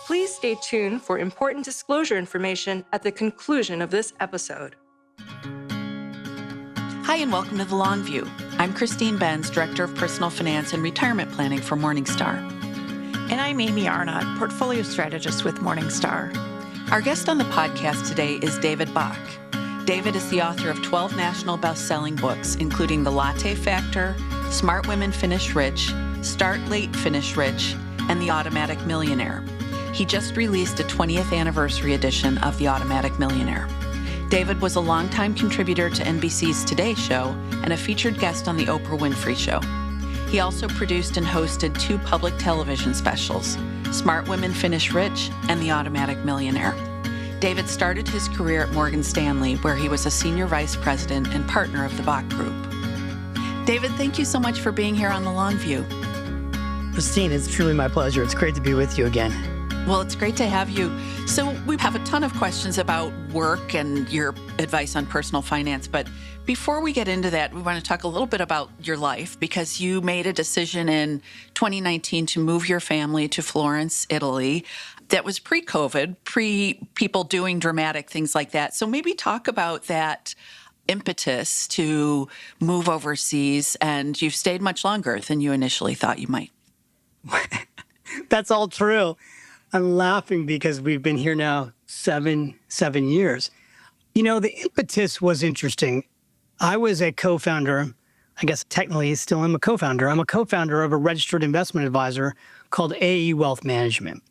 Please stay tuned for important disclosure information at the conclusion of this episode. Hi, and welcome to The Long View. I'm Christine Benz, Director of Personal Finance and Retirement Planning for Morningstar. And I'm Amy Arnott, Portfolio Strategist with Morningstar. Our guest on the podcast today is David Bach. David is the author of 12 national best-selling books, including The Latte Factor, Smart Women Finish Rich, Start Late, Finish Rich, and The Automatic Millionaire. He just released a 20th anniversary edition of The Automatic Millionaire. David was a longtime contributor to NBC's Today Show and a featured guest on The Oprah Winfrey Show. He also produced and hosted 2 public television specials, Smart Women Finish Rich and The Automatic Millionaire. David started his career at Morgan Stanley, where he was a senior vice president and partner of the Bach Group. David, thank you so much for being here on The Long View. Christine, it's truly my pleasure. It's great to be with you again. Well, it's great to have you. So we have a ton of questions about work and your advice on personal finance. But before we get into that, we want to talk a little bit about your life, because you made a decision in 2019 to move your family to Florence, Italy. That was pre-COVID, pre-people doing dramatic things like that. So maybe talk about that impetus to move overseas, and you've stayed much longer than you initially thought you might. That's all true. I'm laughing because we've been here now seven years. You know, the impetus was interesting. I was a co-founder, I guess technically still am a co-founder. I'm a co-founder of a registered investment advisor called AE Wealth Management.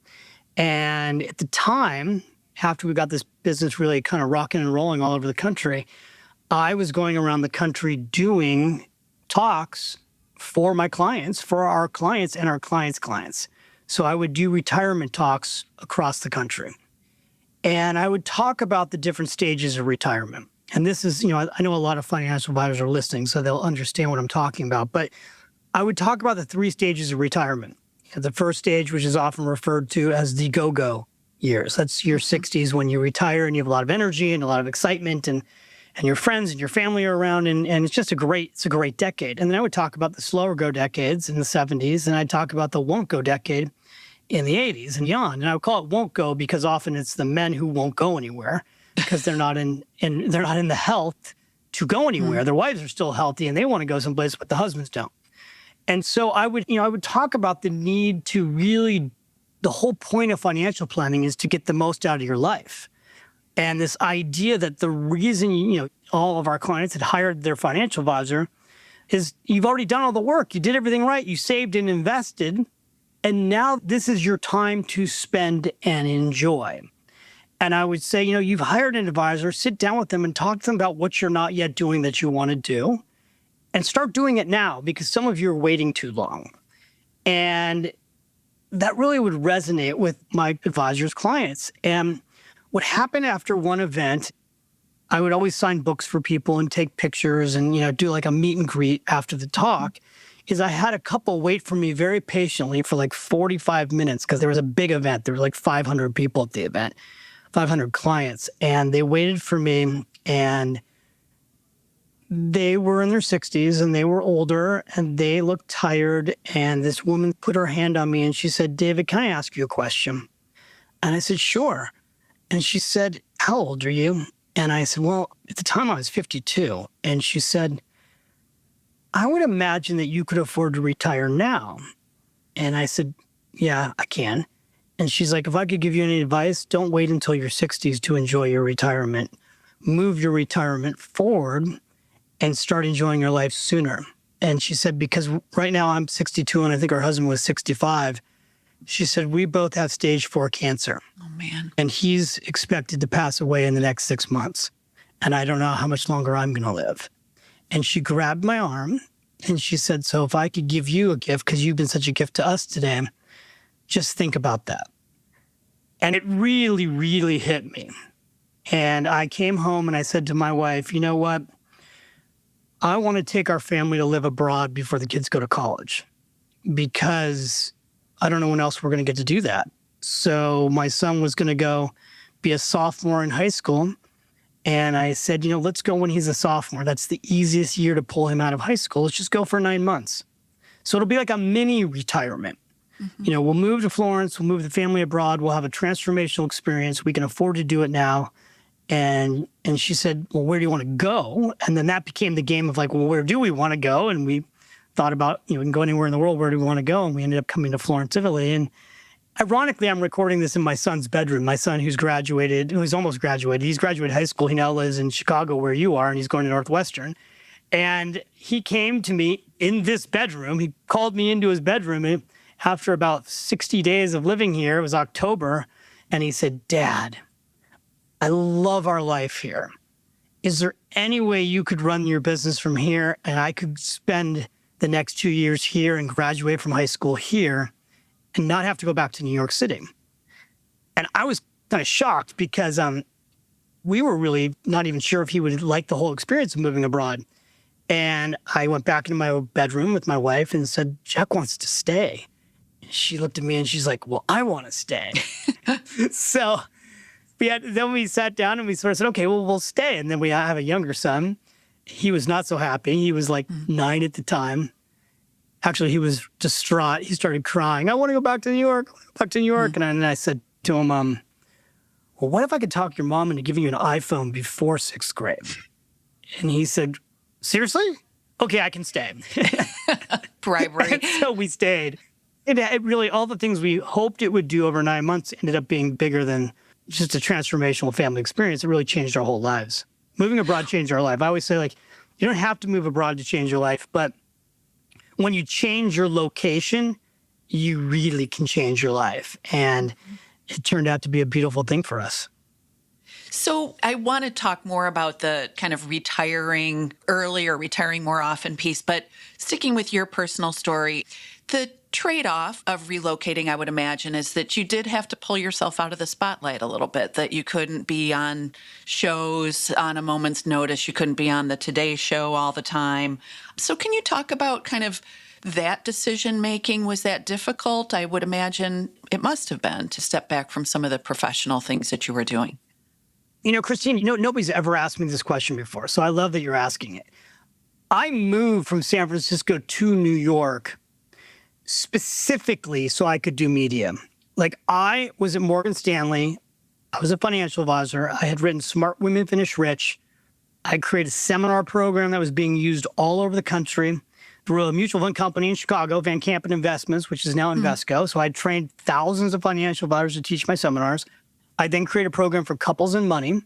And at the time, after we got this business really kind of rocking and rolling all over the country, I was going around the country doing talks for my clients, for our clients and our clients' clients. So I would do retirement talks across the country. And I would talk about the different stages of retirement. And this is, I know a lot of financial advisors are listening, so they'll understand what I'm talking about. But I would talk about the 3 stages of retirement. The first stage, which is often referred to as the go-go years. That's your 60s when you retire and you have a lot of energy and a lot of excitement, and your friends and your family are around, and it's just a great decade. And then I would talk about the slower go decades in the 70s, and I'd talk about the won't go decade in the 80s and beyond. And I would call it won't go because often it's the men who won't go anywhere because they're not in the health to go anywhere. Their wives are still healthy and they want to go someplace, but the husbands don't. And so I would talk about the need to really, the whole point of financial planning is to get the most out of your life. And this idea that the reason, all of our clients had hired their financial advisor is you've already done all the work. You did everything right. You saved and invested. And now this is your time to spend and enjoy. And I would say, you've hired an advisor, sit down with them and talk to them about what you're not yet doing that you want to do. And start doing it now, because some of you are waiting too long. And that really would resonate with my advisor's clients. And what happened after one event, I would always sign books for people and take pictures and, do like a meet and greet after the talk, is I had a couple wait for me very patiently for like 45 minutes because there was a big event. There were like 500 people at the event, 500 clients. And they waited for me, and they were in their 60s and they were older and they looked tired. And this woman put her hand on me and she said, "David, can I ask you a question?" And I said, "Sure." And she said, "How old are you?" And I said, "Well, at the time I was 52. And she said, "I would imagine that you could afford to retire now." And I said, "Yeah, I can." And she's like, "If I could give you any advice, don't wait until your 60s to enjoy your retirement. Move your retirement forward and start enjoying your life sooner." And she said, because right now I'm 62 and I think her husband was 65. She said, "We both have stage 4 cancer. Oh, man. And he's expected to pass away in the next 6 months. And I don't know how much longer I'm going to live." And she grabbed my arm and she said, "So if I could give you a gift, because you've been such a gift to us today, just think about that." And it really, really hit me. And I came home and I said to my wife, "You know what? I want to take our family to live abroad before the kids go to college, because I don't know when else we're going to get to do that." So my son was going to go be a sophomore in high school. And I said, let's go when he's a sophomore. That's the easiest year to pull him out of high school. Let's just go for 9 months. So it'll be like a mini retirement. We'll move to Florence, we'll move the family abroad, we'll have a transformational experience. We can afford to do it now. And she said, well, where do you want to go? And then that became the game of like, well, where do we want to go? And we thought about, we can go anywhere in the world. Where do we want to go? And we ended up coming to Florence, Italy. And ironically, I'm recording this in my son's bedroom. My son who's almost graduated. He's graduated high school. He now lives in Chicago where you are, and he's going to Northwestern. And he came to me in this bedroom. He called me into his bedroom. And after about 60 days of living here, it was October. And he said, Dad, I love our life here. Is there any way you could run your business from here and I could spend the next 2 years here and graduate from high school here and not have to go back to New York City? And I was kind of shocked because we were really not even sure if he would like the whole experience of moving abroad. And I went back into my bedroom with my wife and said, Jack wants to stay. She looked at me and she's like, well, I want to stay. So then we sat down and we sort of said, okay, well, we'll stay. And then we have a younger son. He was not so happy. He was like 9 at the time. Actually, he was distraught. He started crying. I want to go back to New York. And then I said to him, well, what if I could talk your mom into giving you an iPhone before 6th grade? And he said, seriously? Okay, I can stay. Bribery. And so we stayed. It really, all the things we hoped it would do over 9 months ended up being bigger than just a transformational family experience. It really changed our whole lives. Moving abroad changed our life. I always say, like, you don't have to move abroad to change your life, but when you change your location, you really can change your life. And it turned out to be a beautiful thing for us. So I want to talk more about the kind of retiring early or retiring more often piece, but sticking with your personal story, the trade-off of relocating, I would imagine, is that you did have to pull yourself out of the spotlight a little bit, that you couldn't be on shows on a moment's notice. You couldn't be on the Today Show all the time. So can you talk about kind of that decision-making? Was that difficult? I would imagine it must have been, to step back from some of the professional things that you were doing. Christine, nobody's ever asked me this question before, so I love that you're asking it. I moved from San Francisco to New York specifically so I could do media. Like, I was at Morgan Stanley. I was a financial advisor. I had written Smart Women Finish Rich. I created a seminar program that was being used all over the country through a mutual fund company in Chicago, Van Campen Investments, which is now Invesco. So I trained thousands of financial advisors to teach my seminars. I then created a program for couples and money.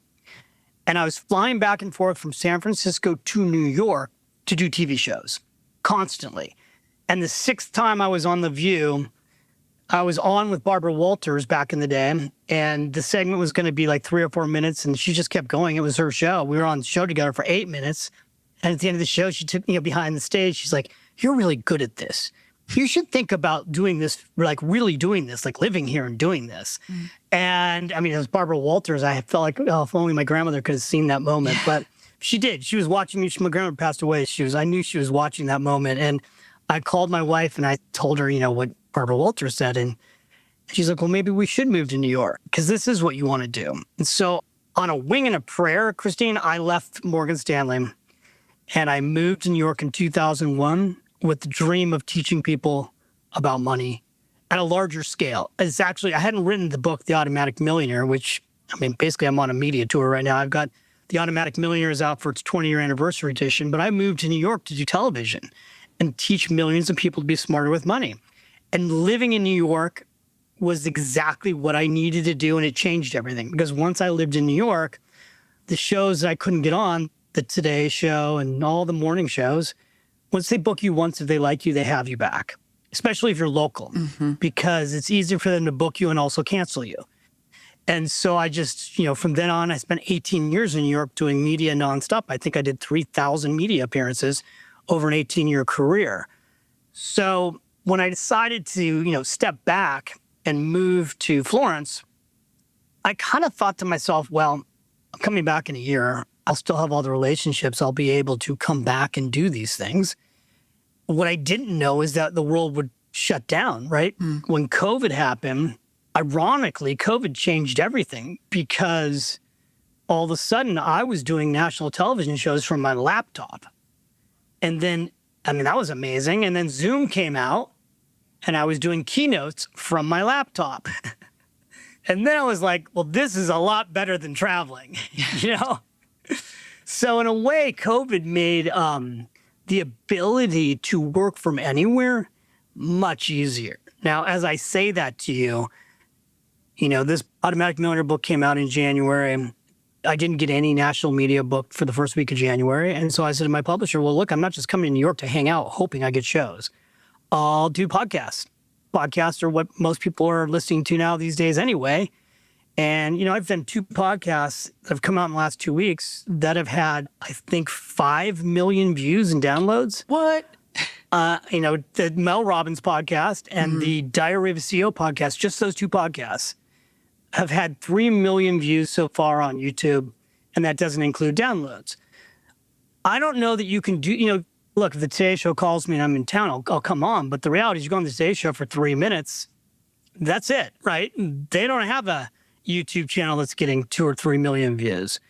And I was flying back and forth from San Francisco to New York to do TV shows constantly. And the 6th time I was on The View, I was on with Barbara Walters back in the day, and the segment was going to be like 3 or 4 minutes, and she just kept going. It was her show. We were on the show together for 8 minutes, and at the end of the show, she took me behind the stage. She's like, you're really good at this. You should think about doing this, like really doing this, like living here and doing this. And I mean, it was Barbara Walters. I felt like, oh, if only my grandmother could have seen that moment. But she did. She was watching me. My grandmother passed away. I knew she was watching that moment. And I called my wife and I told her, what Barbara Walters said. And she's like, well, maybe we should move to New York because this is what you want to do. And so on a wing and a prayer, Christine, I left Morgan Stanley and I moved to New York in 2001 with the dream of teaching people about money at a larger scale. It's actually, I hadn't written the book, The Automatic Millionaire, which, basically I'm on a media tour right now. I've got The Automatic Millionaire is out for its 20-year anniversary edition, but I moved to New York to do television and teach millions of people to be smarter with money. And living in New York was exactly what I needed to do, and it changed everything. Because once I lived in New York, the shows that I couldn't get on, the Today Show and all the morning shows, once they book you once, if they like you, they have you back, especially if you're local, because it's easier for them to book you and also cancel you. And so I just, from then on, I spent 18 years in New York doing media nonstop. I think I did 3,000 media appearances over an 18-year career. So when I decided to, step back and move to Florence, I kind of thought to myself, well, I'm coming back in a year. I'll still have all the relationships. I'll be able to come back and do these things. What I didn't know is that the world would shut down, right? When COVID happened, ironically, COVID changed everything because all of a sudden I was doing national television shows from my laptop. And then, that was amazing. And then Zoom came out and I was doing keynotes from my laptop. And then I was like, well, this is a lot better than traveling, you know? So in a way, COVID made the ability to work from anywhere much easier. Now, as I say that to you, you know, this Automatic Millionaire book came out in January. I didn't get any national media booked for the first week of January. And so I said to my publisher, well, look, I'm not just coming to New York to hang out, hoping I get shows. I'll do podcasts. Podcasts are what most people are listening to now these days anyway. And, you know, I've done 2 podcasts that have come out in the last 2 weeks that have had, I think, 5 million views and downloads. What? You know, the Mel Robbins podcast and the Diary of a CEO podcast, just those 2 podcasts, have had 3 million views so far on YouTube, and that doesn't include downloads. I don't know that you can do, you know, look, if the Today Show calls me and I'm in town, I'll come on. But the reality is you go on the Today Show for 3 minutes, that's it, right? They don't have a YouTube channel that's getting 2 or 3 million views.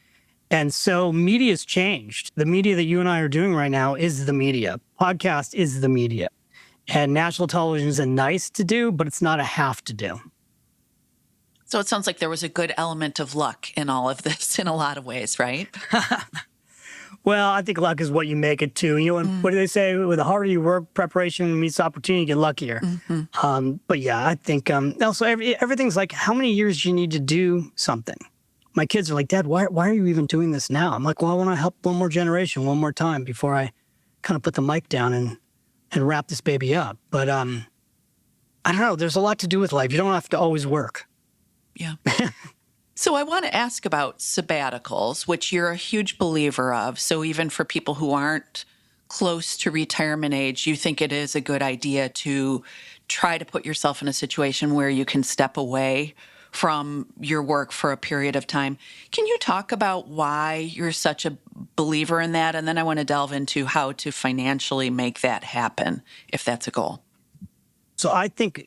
And so media's changed. The media that you and I are doing right now is the media. Podcast is the media. And national television is a nice to do, but it's not a have to do. So it sounds like there was a good element of luck in all of this in a lot of ways, right? Well, I think luck is what you make it to. You know, what do they say? With the harder you work, preparation meets opportunity, you get luckier. But yeah, I think also everything's like, how many years do you need to do something? My kids are like, Dad, why are you even doing this now? I'm like, well, I want to help one more generation, one more time before I kind of put the mic down and wrap this baby up. But I don't know. There's a lot to do with life. You don't have to always work. Yeah. So I want to ask about sabbaticals, which you're a huge believer of. So even for people who aren't close to retirement age, you think it is a good idea to try to put yourself in a situation where you can step away from your work for a period of time. Can you talk about why you're such a believer in that? And then I want to delve into how to financially make that happen, if that's a goal. So I think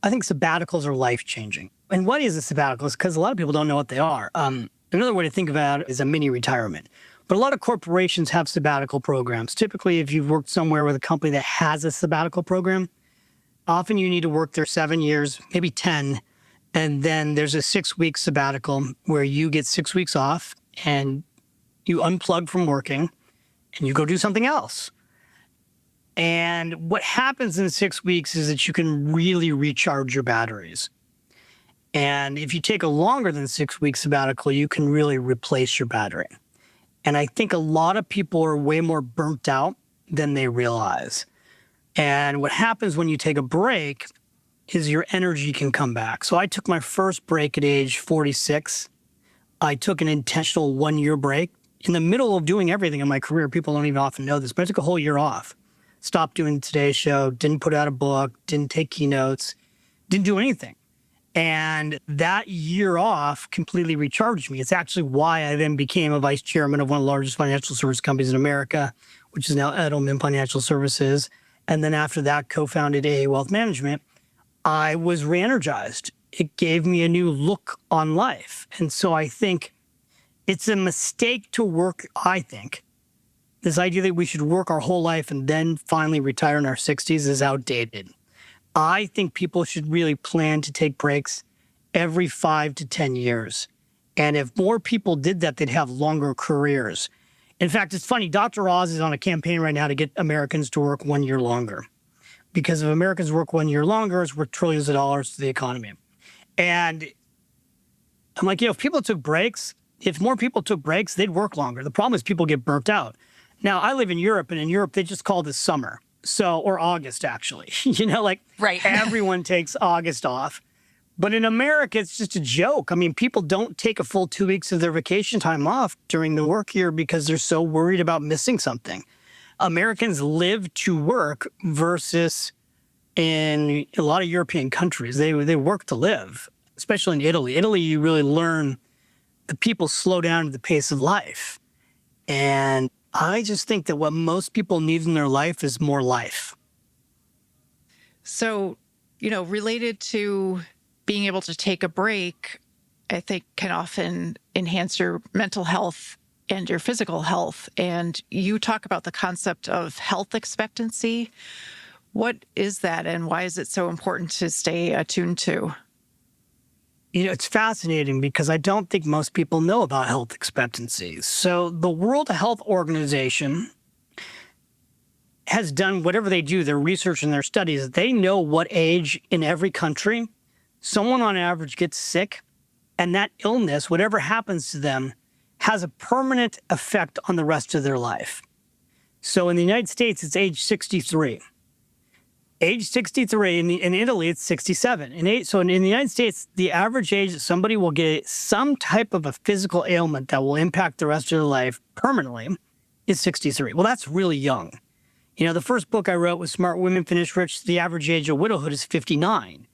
sabbaticals are life-changing. And what is a sabbatical? Because a lot of people don't know what they are. Another way to think about it is a mini retirement. But a lot of corporations have sabbatical programs. Typically, if you've worked somewhere with a company that has a sabbatical program, often you need to work there 7 years, maybe 10. And then there's a 6-week sabbatical where you get 6 weeks off and you unplug from working and you go do something else. And what happens in 6 weeks is that you can really recharge your batteries. And if you take a longer than 6 week sabbatical, you can really replace your battery. And I think a lot of people are way more burnt out than they realize. And what happens when you take a break is your energy can come back. So I took my first break at age 46. I took an intentional 1-year break in the middle of doing everything in my career. People don't even often know this, but I took a whole year off. Stopped doing Today's Show, didn't put out a book, didn't take keynotes, didn't do anything. And that year off completely recharged me. It's actually why I then became a vice chairman of one of the largest financial service companies in America, which is now Edelman Financial Services. And then after that, co-founded AA Wealth Management. I was re-energized. It gave me a new look on life. And so I think it's a mistake to work, I think. This idea that we should work our whole life and then finally retire in our 60s is outdated. I think people should really plan to take breaks every 5 to 10 years. And if more people did that, they'd have longer careers. In fact, it's funny, Dr. Oz is on a campaign right now to get Americans to work 1 year longer. Because if Americans work 1 year longer, it's worth trillions of dollars to the economy. And I'm like, if people took breaks, if more people took breaks, they'd work longer. The problem is people get burnt out. Now, I live in Europe, and in Europe, they just call this summer. So, or August, actually. Right. Everyone takes August off. But in America, it's just a joke. I mean, people don't take a full 2 weeks of their vacation time off during the work year because they're so worried about missing something. Americans live to work versus in a lot of European countries, they work to live, especially in Italy. Italy, you really learn the people slow down to the pace of life. And I just think that what most people need in their life is more life. So, related to being able to take a break, I think can often enhance your mental health and your physical health. And you talk about the concept of health expectancy. What is that, and why is it so important to stay attuned to? It's fascinating because I don't think most people know about health expectancy. So the World Health Organization has done whatever they do, their research and their studies. They know what age in every country someone on average gets sick, and that illness, whatever happens to them, has a permanent effect on the rest of their life. So in the United States, it's age 63. Age 63, in Italy, it's 67. So in the United States, the average age that somebody will get some type of a physical ailment that will impact the rest of their life permanently is 63. Well, that's really young. The first book I wrote was Smart Women Finish Rich. The average age of widowhood is 59.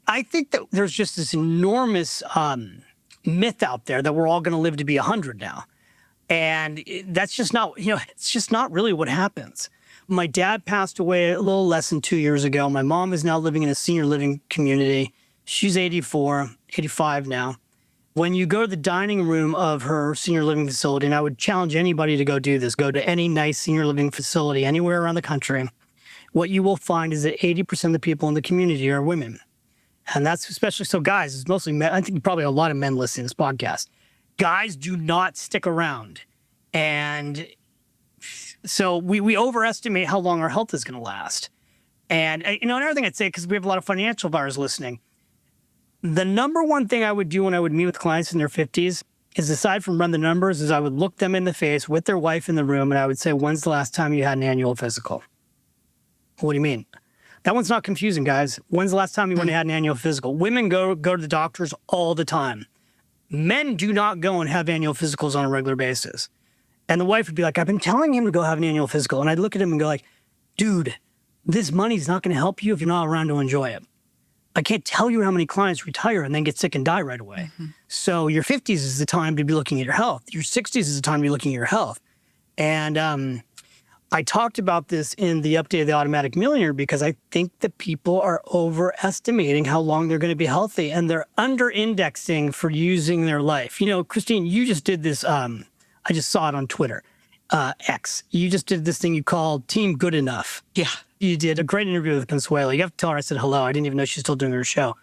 I think that there's just this enormous myth out there that we're all going to live to be 100 now. And that's just not, it's just not really what happens. My dad passed away a little less than 2 years ago. My mom is now living in a senior living community. She's 84, 85 now. When you go to the dining room of her senior living facility, and I would challenge anybody to go do this, go to any nice senior living facility anywhere around the country, what you will find is that 80% of the people in the community are women. And that's especially, so guys, it's mostly men. I think probably a lot of men listening to this podcast. Guys do not stick around. And so we overestimate how long our health is going to last. And, another thing I'd say, because we have a lot of financial advisors listening, the number one thing I would do when I would meet with clients in their 50s is, aside from run the numbers, is I would look them in the face with their wife in the room, and I would say, when's the last time you had an annual physical? What do you mean? That one's not confusing, guys. When's the last time you went and had an annual physical? Women go to the doctors all the time. Men do not go and have annual physicals on a regular basis. And the wife would be like, I've been telling him to go have an annual physical. And I'd look at him and go like, dude, this money's not going to help you if you're not around to enjoy it. I can't tell you how many clients retire and then get sick and die right away. Mm-hmm. So your 50s is the time to be looking at your health. Your 60s is the time to be looking at your health. And I talked about this in the update of the Automatic Millionaire because I think that people are overestimating how long they're going to be healthy, and they're under-indexing for using their life. Christine, you just did this. I just saw it on Twitter, X. You just did this thing you called Team Good Enough. Yeah. You did a great interview with Consuelo. You have to tell her I said hello. I didn't even know she's still doing her show.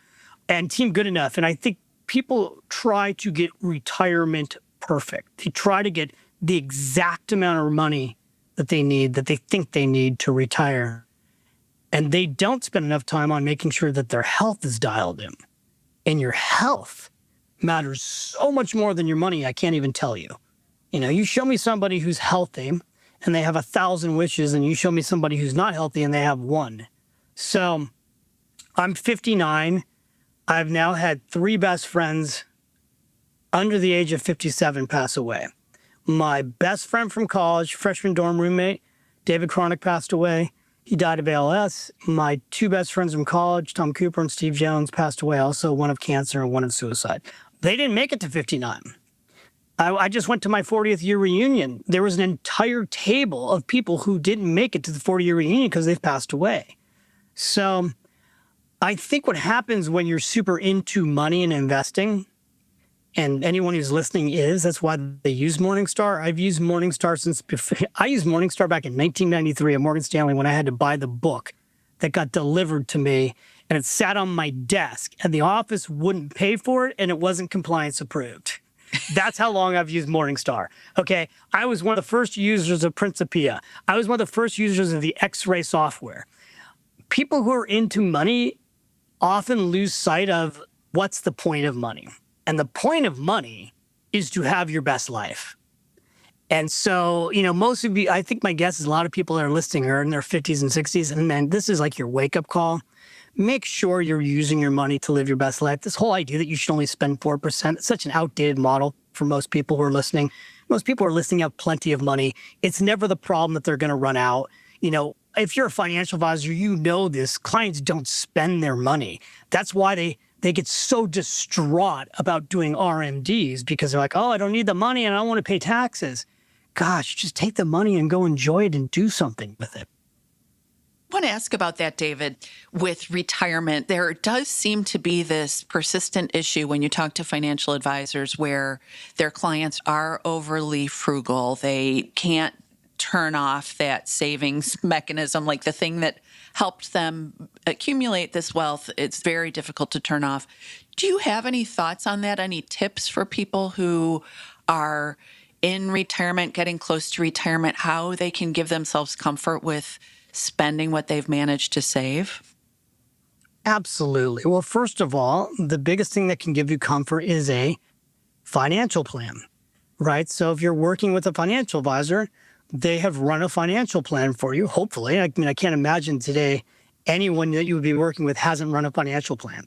And Team Good Enough. And I think people try to get retirement perfect. They try to get the exact amount of money that they need, that they think they need to retire. And they don't spend enough time on making sure that their health is dialed in. And your health matters so much more than your money, I can't even tell you. You show me somebody who's healthy and they have 1,000 wishes, and you show me somebody who's not healthy and they have one. So I'm 59. I've now had 3 best friends under the age of 57 pass away. My best friend from college, freshman dorm roommate, David Cronick, passed away. He died of ALS. My 2 best friends from college, Tom Cooper and Steve Jones, passed away also, one of cancer and one of suicide. They didn't make it to 59. I just went to my 40th year reunion. There was an entire table of people who didn't make it to the 40-year reunion because they've passed away. So I think what happens when you're super into money and investing, and anyone who's listening that's why they use Morningstar. I've used Morningstar since before. I used Morningstar back in 1993 at Morgan Stanley when I had to buy the book that got delivered to me, and it sat on my desk, and the office wouldn't pay for it, and it wasn't compliance approved. That's how long I've used Morningstar. Okay, I was one of the first users of Principia. I was one of the first users of the X-ray software. People who are into money often lose sight of what's the point of money. And the point of money is to have your best life. And so, most of you, I think my guess is a lot of people that are listening are in their 50s and 60s. And man, this is like your wake-up call. Make sure you're using your money to live your best life. This whole idea that you should only spend 4%, it's such an outdated model for most people who are listening. Most people who are listening have plenty of money. It's never the problem that they're going to run out. If you're a financial advisor, this. Clients don't spend their money. That's why they get so distraught about doing RMDs, because they're like, oh, I don't need the money and I don't want to pay taxes. Gosh, just take the money and go enjoy it and do something with it. I want to ask about that, David. With retirement, there does seem to be this persistent issue when you talk to financial advisors where their clients are overly frugal. They can't turn off that savings mechanism, like the thing that helped them accumulate this wealth. It's very difficult to turn off. Do you have any thoughts on that? Any tips for people who are in retirement, getting close to retirement, how they can give themselves comfort with spending what they've managed to save? Absolutely. Well, first of all, the biggest thing that can give you comfort is a financial plan, right? So if you're working with a financial advisor, they have run a financial plan for you, hopefully. I mean, I can't imagine today anyone that you would be working with hasn't run a financial plan.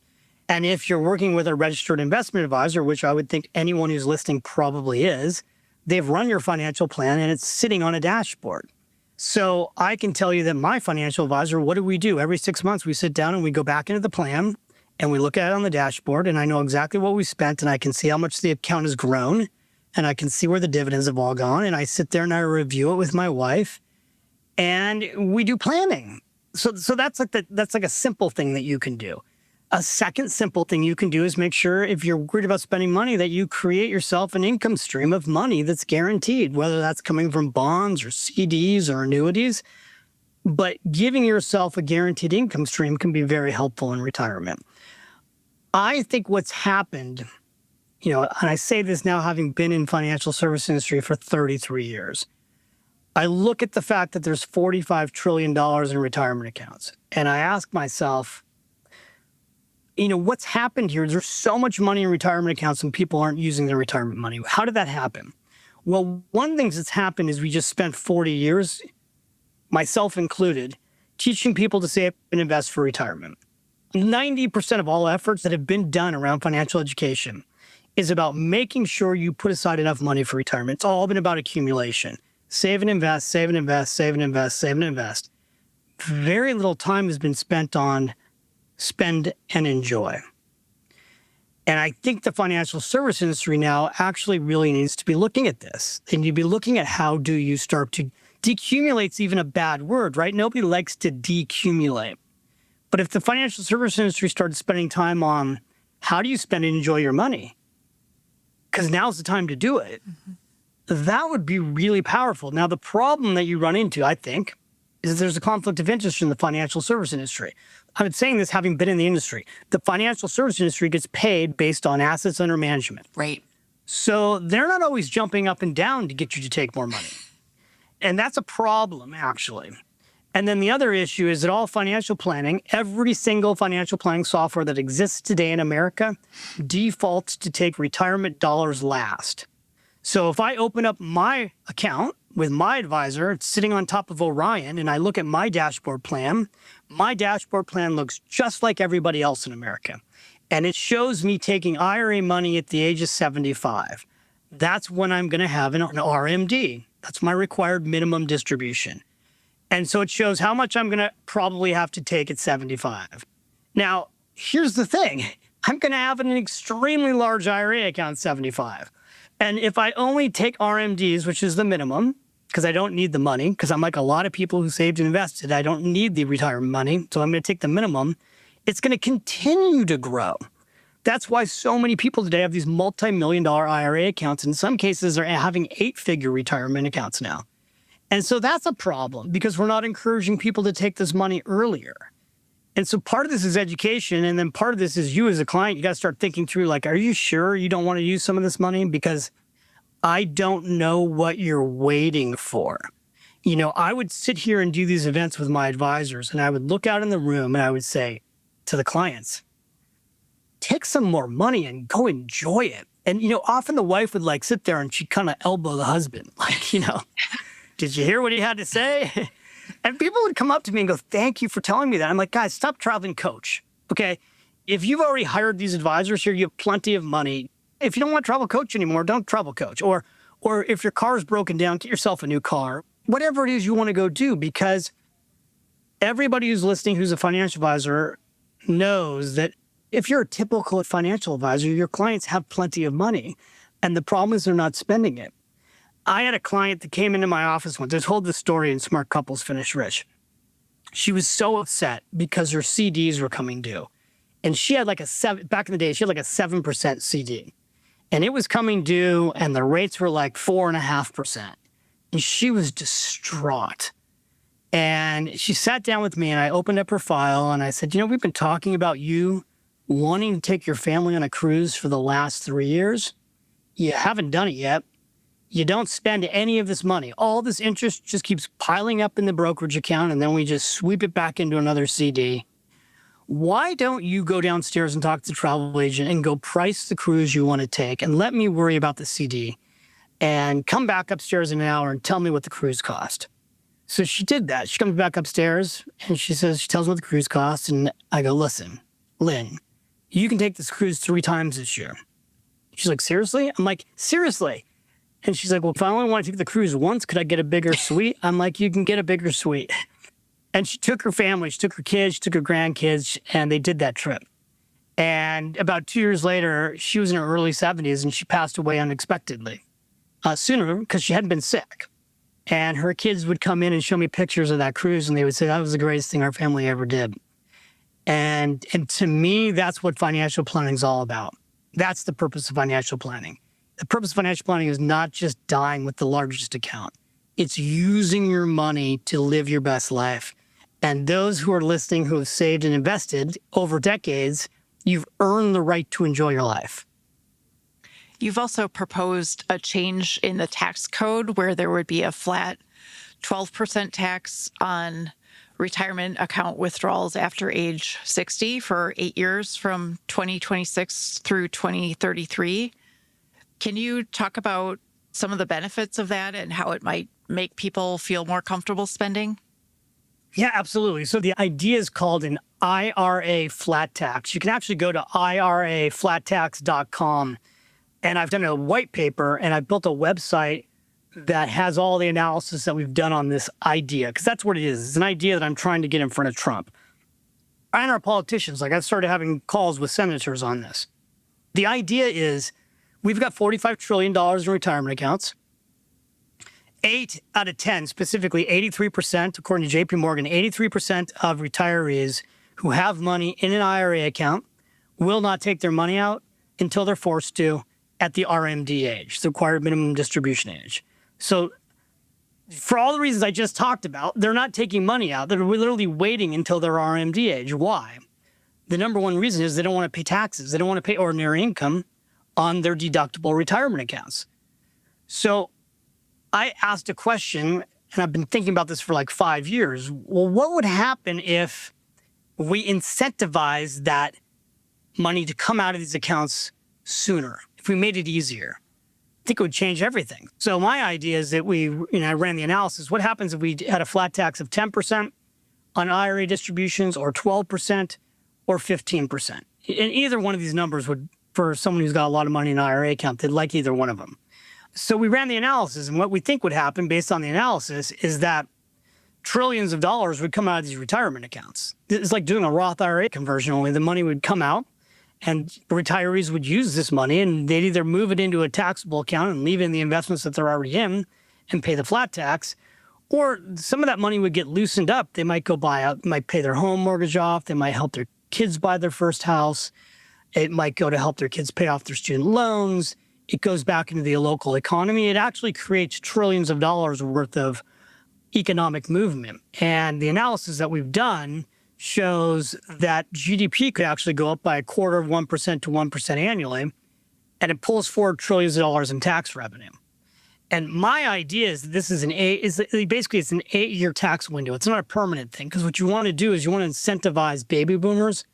And if you're working with a registered investment advisor, which I would think anyone who's listening probably is, they've run your financial plan and it's sitting on a dashboard. So I can tell you that my financial advisor, what do we do? Every 6 months, we sit down and we go back into the plan and we look at it on the dashboard, and I know exactly what we spent, and I can see how much the account has grown, and I can see where the dividends have all gone. And I sit there and I review it with my wife, and we do planning. So that's like a simple thing that you can do. A second simple thing you can do is make sure, if you're worried about spending money, that you create yourself an income stream of money that's guaranteed, whether that's coming from bonds or CDs or annuities. But giving yourself a guaranteed income stream can be very helpful in retirement. I think what's happened, and I say this now having been in financial service industry for 33 years, I look at the fact that there's $45 trillion in retirement accounts, and I ask myself, what's happened here? There's so much money in retirement accounts and people aren't using their retirement money. How did that happen? Well, one of the things that's happened is we just spent 40 years, myself included, teaching people to save and invest for retirement. 90% of all efforts that have been done around financial education is about making sure you put aside enough money for retirement. It's all been about accumulation. Save and invest, save and invest, save and invest, save and invest. Very little time has been spent on spend and enjoy. And I think the financial service industry now actually really needs to be looking at this. They need to be looking at how do you start to decumulate's even a bad word, right? Nobody likes to decumulate. But if the financial service industry started spending time on how do you spend and enjoy your money, because now's the time to do it, that would be really powerful. Now, the problem that you run into, I think, is that there's a conflict of interest in the financial service industry. I've been saying this having been in the industry. The financial service industry gets paid based on assets under management. Right. So they're not always jumping up and down to get you to take more money. And that's a problem, actually. And then the other issue is that all financial planning, every single financial planning software that exists today in America defaults to take retirement dollars last. So if I open up my account with my advisor, it's sitting on top of Orion, and I look at my dashboard plan looks just like everybody else in America. And it shows me taking IRA money at the age of 75. That's when I'm going to have an RMD. That's my required minimum distribution. And so it shows how much I'm going to probably have to take at 75. Now, here's the thing. I'm going to have an extremely large IRA account at 75. And if I only take RMDs, which is the minimum, because I don't need the money, because I'm like a lot of people who saved and invested, I don't need the retirement money, so I'm going to take the minimum, it's going to continue to grow. That's why so many people today have these multi-million-dollar IRA accounts. In some cases, they're having 8-figure retirement accounts now. And so that's a problem because we're not encouraging people to take this money earlier. And so part of this is education. And then part of this is you as a client, you got to start thinking through, like, are you sure you don't want to use some of this money? Because I don't know what you're waiting for. I would sit here and do these events with my advisors, and I would look out in the room and I would say to the clients, take some more money and go enjoy it. And, often the wife would sit there and she'd kind of elbow the husband, did you hear what he had to say? And people would come up to me and go, thank you for telling me that. I'm like, guys, stop traveling coach. Okay. If you've already hired these advisors here, you have plenty of money. If you don't want to travel coach anymore, don't travel coach. Or if your car is broken down, get yourself a new car. Whatever it is you want to go do, because everybody who's listening who's a financial advisor knows that if you're a typical financial advisor, your clients have plenty of money. And the problem is they're not spending it. I had a client that came into my office once. I told this story in Smart Couples Finish Rich. She was so upset because her CDs were coming due. And she had back in the day, she had a 7% CD. And it was coming due and the rates were 4.5%. And she was distraught. And she sat down with me and I opened up her file and I said, we've been talking about you wanting to take your family on a cruise for the last 3 years. You haven't done it yet. You don't spend any of this money. All this interest just keeps piling up in the brokerage account and then we just sweep it back into another CD. Why don't you go downstairs and talk to the travel agent and go price the cruise you want to take and let me worry about the CD and come back upstairs in an hour and tell me what the cruise cost? So she did that. She comes back upstairs and she tells me what the cruise costs. And I go, listen, Lynn, you can take this cruise 3 times this year. She's like, seriously? I'm like, seriously. And she's like, well, if I only want to take the cruise once, could I get a bigger suite? I'm like, you can get a bigger suite. And she took her family, she took her kids, she took her grandkids, and they did that trip. And about 2 years later, she was in her early 70s and she passed away unexpectedly. Sooner, because she hadn't been sick. And her kids would come in and show me pictures of that cruise, and they would say, that was the greatest thing our family ever did. And to me, that's what financial planning is all about. That's the purpose of financial planning. The purpose of financial planning is not just dying with the largest account. It's using your money to live your best life. And those who are listening who have saved and invested over decades, you've earned the right to enjoy your life. You've also proposed a change in the tax code where there would be a flat 12% tax on retirement account withdrawals after age 60 for 8 years from 2026 through 2033. Can you talk about some of the benefits of that and how it might make people feel more comfortable spending? Yeah, absolutely. So the idea is called an IRA flat tax. You can actually go to iraflattax.com. And I've done a white paper and I've built a website that has all the analysis that we've done on this idea, because that's what it is. It's an idea that I'm trying to get in front of Trump. And our politicians, I've started having calls with senators on this. The idea is we've got $45 trillion in retirement accounts. 8 out of 10, specifically 83%, according to JP Morgan, 83% of retirees who have money in an IRA account will not take their money out until they're forced to at the RMD age, the required minimum distribution age. So for all the reasons I just talked about, they're not taking money out. They're literally waiting until their RMD age. Why? The number one reason is they don't want to pay taxes. They don't want to pay ordinary income on their deductible retirement accounts. So I asked a question, and I've been thinking about this for 5 years. Well, what would happen if we incentivize that money to come out of these accounts sooner, if we made it easier? I think it would change everything. So my idea is that I ran the analysis. What happens if we had a flat tax of 10% on IRA distributions, or 12%, or 15%? And either one of these numbers would, for someone who's got a lot of money in an IRA account, they'd like either one of them. So we ran the analysis, and what we think would happen based on the analysis is that trillions of dollars would come out of these retirement accounts. It's like doing a Roth IRA conversion, only the money would come out and retirees would use this money and they'd either move it into a taxable account and leave in the investments that they're already in and pay the flat tax, or some of that money would get loosened up. They might go might pay their home mortgage off. They might help their kids buy their first house. It might go to help their kids pay off their student loans. It goes back into the local economy. It actually creates trillions of dollars worth of economic movement. And the analysis that we've done shows that GDP could actually go up by 0.25% to 1% annually, and it pulls forward trillions of dollars in tax revenue. And my idea is this is basically it's an 8-year tax window. It's not a permanent thing, because what you want to do is you want to incentivize baby boomers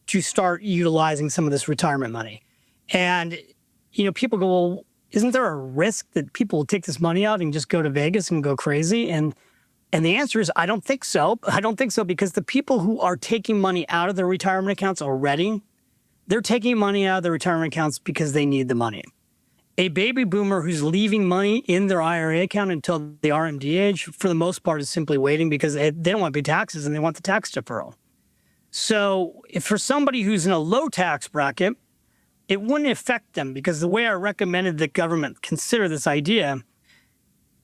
to start utilizing some of this retirement money. And people go, well, isn't there a risk that people will take this money out and just go to Vegas and go crazy? And the answer is, I don't think so. I don't think so, because the people who are taking money out of their retirement accounts already, they're taking money out of their retirement accounts because they need the money. A baby boomer who's leaving money in their IRA account until the RMD age, for the most part, is simply waiting because they don't want to pay taxes and they want the tax deferral. So if for somebody who's in a low tax bracket, it wouldn't affect them, because the way I recommended that government consider this idea,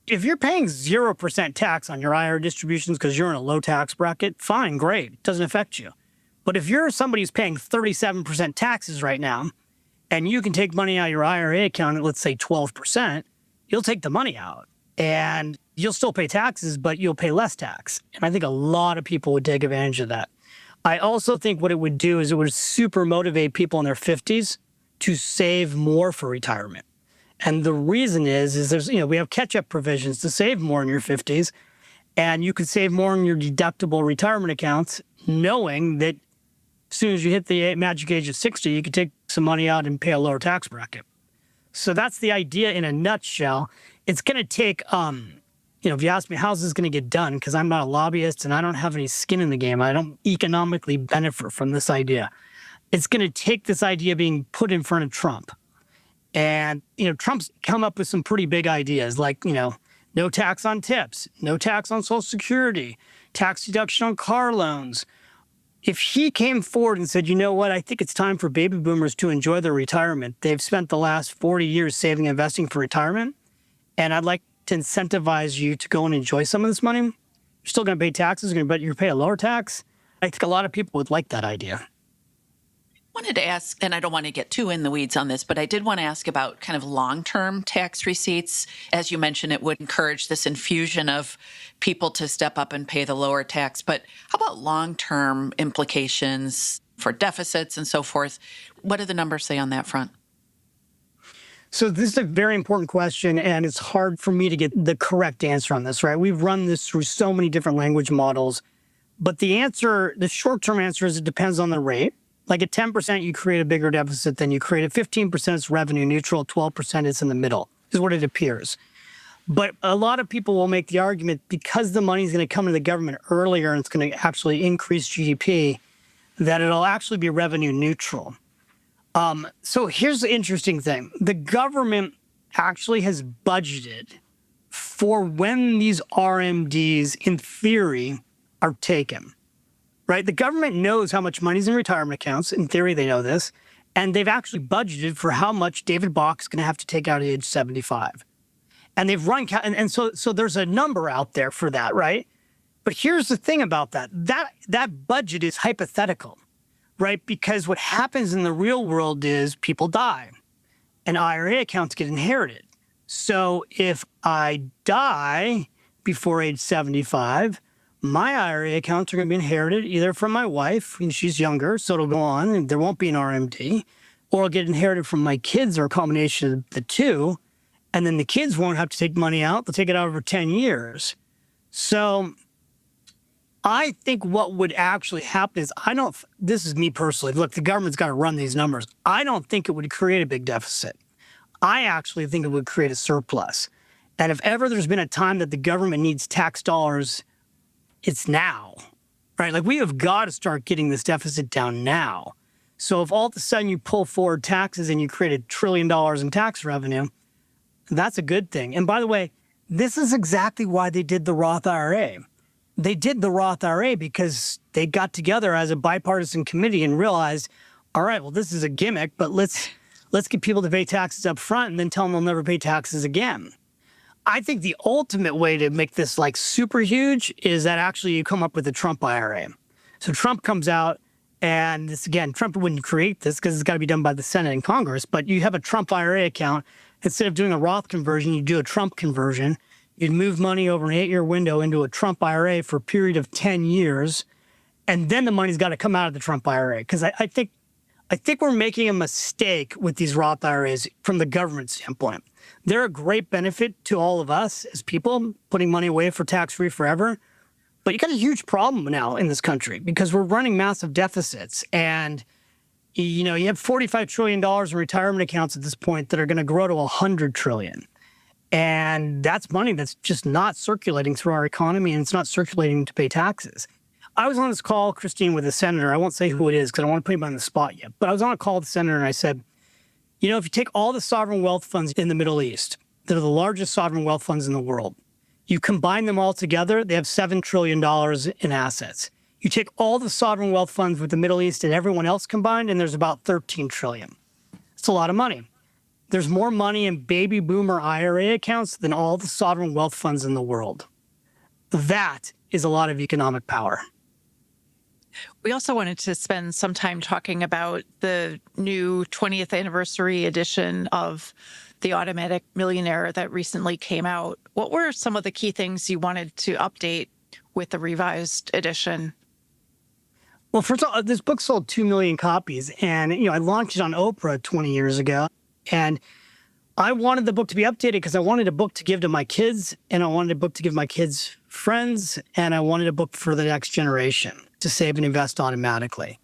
if you're paying 0% tax on your IRA distributions because you're in a low tax bracket, fine, great. It doesn't affect you. But if you're somebody who's paying 37% taxes right now, and you can take money out of your IRA account at, let's say, 12%, you'll take the money out. And you'll still pay taxes, but you'll pay less tax. And I think a lot of people would take advantage of that. I also think what it would do is it would super motivate people in their 50s to save more for retirement. And the reason is there's, we have catch-up provisions to save more in your 50s, and you could save more in your deductible retirement accounts, knowing that as soon as you hit the magic age of 60, you could take some money out and pay a lower tax bracket. So that's the idea in a nutshell. It's going to take, if you ask me, how's this going to get done? Because I'm not a lobbyist and I don't have any skin in the game. I don't economically benefit from this idea. It's going to take this idea being put in front of Trump. And, Trump's come up with some pretty big ideas like, no tax on tips, no tax on Social Security, tax deduction on car loans. If he came forward and said, you know what, I think it's time for baby boomers to enjoy their retirement. They've spent the last 40 years saving and investing for retirement, and I'd like to incentivize you to go and enjoy some of this money. You're still going to pay taxes, but you pay a lower tax. I think a lot of people would like that idea. Wanted to ask, and I don't want to get too in the weeds on this, but I did want to ask about kind of long-term tax receipts. As you mentioned, it would encourage this infusion of people to step up and pay the lower tax. But how about long-term implications for deficits and so forth? What do the numbers say on that front? So this is a very important question, and it's hard for me to get the correct answer on this, right? We've run this through so many different language models, but the short-term answer is it depends on the rate. Like at 10%, you create a bigger deficit than you create. At 15%, it's revenue neutral. 12% is in the middle, is what it appears. But a lot of people will make the argument because the money is going to come to the government earlier and it's going to actually increase GDP, that it'll actually be revenue neutral. So here's the interesting thing. The government actually has budgeted for when these RMDs, in theory, are taken. Right? The government knows how much money's in retirement accounts. In theory, they know this. And they've actually budgeted for how much David Bach is going to have to take out at age 75. And they've run, and so there's a number out there for that, right? But here's the thing about that. That budget is hypothetical, right? Because what happens in the real world is people die and IRA accounts get inherited. So if I die before age 75, my IRA accounts are going to be inherited either from my wife, and she's younger, so it'll go on, and there won't be an RMD, or it'll get inherited from my kids, or a combination of the two, and then the kids won't have to take money out. They'll take it out over 10 years. So I think what would actually happen is, this is me personally, look, the government's got to run these numbers. I don't think it would create a big deficit. I actually think it would create a surplus. And if ever there's been a time that the government needs tax dollars, it's now, right? Like we have got to start getting this deficit down now. So if all of a sudden you pull forward taxes and you create $1 trillion in tax revenue, that's a good thing. And by the way, this is exactly why they did the Roth IRA. They did the Roth IRA because they got together as a bipartisan committee and realized, all right, well, this is a gimmick, but let's get people to pay taxes up front and then tell them they'll never pay taxes again. I think the ultimate way to make this like super huge is that actually you come up with a Trump IRA. So Trump comes out, and this again, Trump wouldn't create this because it's got to be done by the Senate and Congress, but you have a Trump IRA account. Instead of doing a Roth conversion, you do a Trump conversion. You'd move money over an 8-year window into a Trump IRA for a period of 10 years, and then the money's got to come out of the Trump IRA. Because I think we're making a mistake with these Roth IRAs from the government standpoint. They're a great benefit to all of us as people, putting money away for tax-free forever. But you got a huge problem now in this country because we're running massive deficits. And, you have $45 trillion in retirement accounts at this point that are going to grow to $100 trillion. And that's money that's just not circulating through our economy, and it's not circulating to pay taxes. I was on this call, Christine, with a senator. I won't say who it is because I don't want to put him on the spot yet. But I was on a call with the senator, and I said, if you take all the sovereign wealth funds in the Middle East, that are the largest sovereign wealth funds in the world, you combine them all together, they have $7 trillion in assets. You take all the sovereign wealth funds with the Middle East and everyone else combined, and there's about $13 trillion. It's a lot of money. There's more money in baby boomer IRA accounts than all the sovereign wealth funds in the world. That is a lot of economic power. We also wanted to spend some time talking about the new 20th anniversary edition of the Automatic Millionaire that recently came out. What were some of the key things you wanted to update with the revised edition? Well, first of all, this book sold 2 million copies, and I launched it on Oprah 20 years ago, and I wanted the book to be updated because I wanted a book to give to my kids, and I wanted a book to give my kids' friends, and I wanted a book for the next generation to save and invest automatically.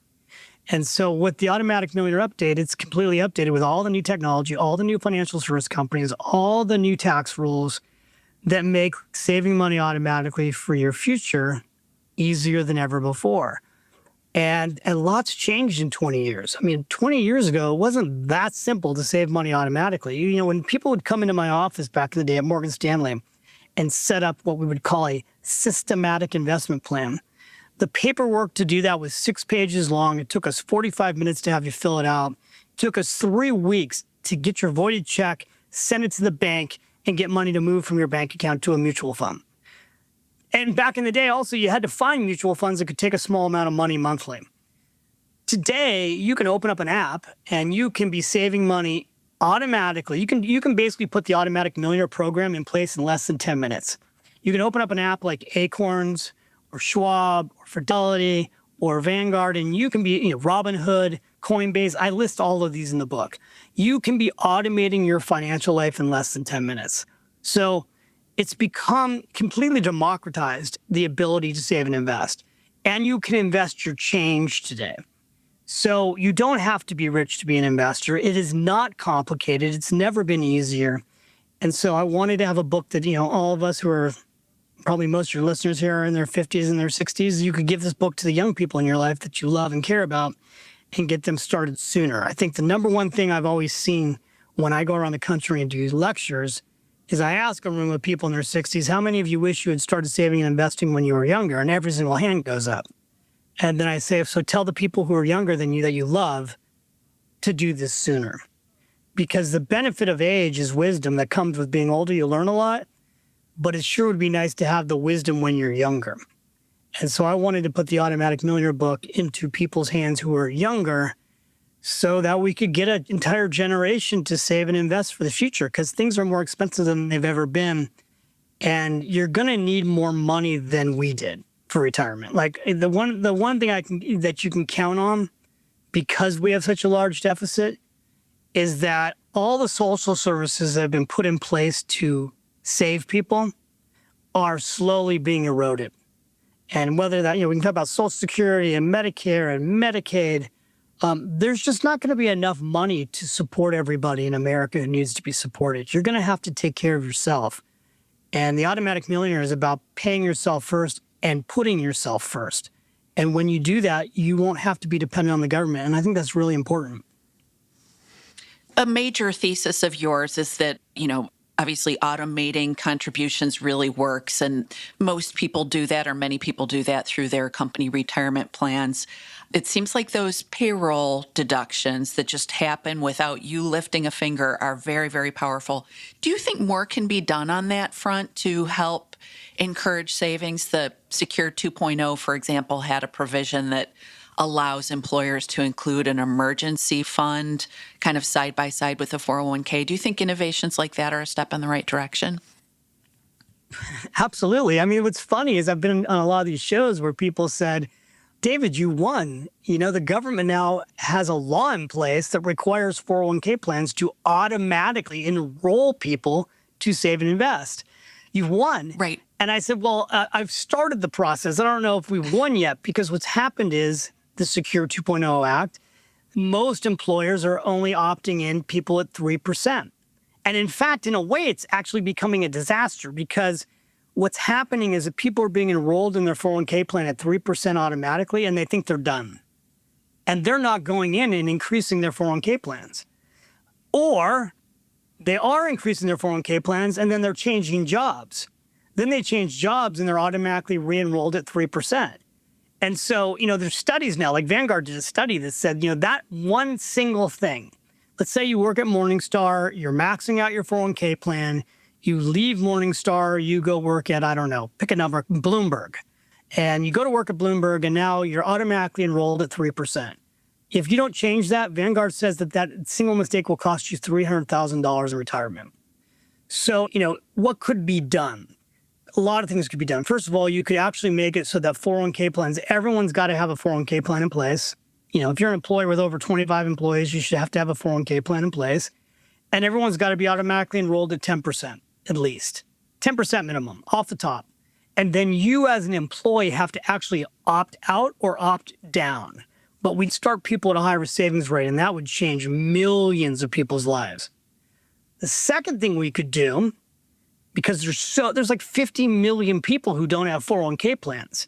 And so with the Automatic Millionaire Update, it's completely updated with all the new technology, all the new financial service companies, all the new tax rules that make saving money automatically for your future easier than ever before. And lots changed in 20 years. I mean, 20 years ago, it wasn't that simple to save money automatically. When people would come into my office back in the day at Morgan Stanley and set up what we would call a systematic investment plan, the paperwork to do that was 6 pages long. It took us 45 minutes to have you fill it out. It took us 3 weeks to get your voided check, send it to the bank, and get money to move from your bank account to a mutual fund. And back in the day, also, you had to find mutual funds that could take a small amount of money monthly. Today, you can open up an app and you can be saving money automatically. You can basically put the Automatic Millionaire program in place in less than 10 minutes. You can open up an app like Acorns or Schwab or Fidelity or Vanguard, and you can be, Robinhood, Coinbase. I list all of these in the book. You can be automating your financial life in less than 10 minutes. So it's become completely democratized, the ability to save and invest. And you can invest your change today. So you don't have to be rich to be an investor. It is not complicated. It's never been easier. And so I wanted to have a book that, all of us who are, probably most of your listeners here are in their 50s and their 60s, you could give this book to the young people in your life that you love and care about and get them started sooner. I think the number one thing I've always seen when I go around the country and do lectures is I ask a room of people in their 60s, how many of you wish you had started saving and investing when you were younger? And every single hand goes up. And then I say, so tell the people who are younger than you that you love to do this sooner. Because the benefit of age is wisdom that comes with being older. You learn a lot, but it sure would be nice to have the wisdom when you're younger. And so I wanted to put the Automatic Millionaire book into people's hands who are younger so that we could get an entire generation to save and invest for the future, because things are more expensive than they've ever been. And you're going to need more money than we did for retirement. Like the one thing that you can count on, because we have such a large deficit, is that all the social services that have been put in place to save people are slowly being eroded. And whether that, we can talk about Social Security and Medicare and Medicaid, there's just not going to be enough money to support everybody in America who needs to be supported. You're going to have to take care of yourself. And the Automatic Millionaire is about paying yourself first and putting yourself first. And when you do that, you won't have to be dependent on the government. And I think that's really important. A major thesis of yours is that, obviously automating contributions really works, and most people do that, or many people do that through their company retirement plans. It seems like those payroll deductions that just happen without you lifting a finger are very, very powerful. Do you think more can be done on that front to help encourage savings? The Secure 2.0, for example, had a provision that allows employers to include an emergency fund kind of side by side with the 401k. Do you think innovations like that are a step in the right direction? Absolutely. I mean, what's funny is I've been on a lot of these shows where people said, David, you won. The government now has a law in place that requires 401k plans to automatically enroll people to save and invest. You've won. Right. And I said, well, I've started the process. I don't know if we've won yet, because what's happened is the Secure 2.0 Act, most employers are only opting in people at 3%. And in fact, in a way, it's actually becoming a disaster, because what's happening is that people are being enrolled in their 401k plan at 3% automatically, and they think they're done. And they're not going in and increasing their 401k plans. Or they are increasing their 401k plans, and then they're changing jobs. Then they change jobs, and they're automatically re-enrolled at 3%. And so, there's studies now, like Vanguard did a study that said, that one single thing, let's say you work at Morningstar, you're maxing out your 401k plan, you leave Morningstar, you go work at, I don't know, pick a number, Bloomberg. And you go to work at Bloomberg, and now you're automatically enrolled at 3%. If you don't change that, Vanguard says that single mistake will cost you $300,000 in retirement. So, what could be done? A lot of things could be done. First of all, you could actually make it so that 401k plans, everyone's got to have a 401k plan in place. If you're an employer with over 25 employees, you should have to have a 401k plan in place. And everyone's got to be automatically enrolled at 10%, at least. 10% minimum, off the top. And then you as an employee have to actually opt out or opt down. But we'd start people at a higher savings rate, and that would change millions of people's lives. The second thing we could do, because there's like 50 million people who don't have 401k plans.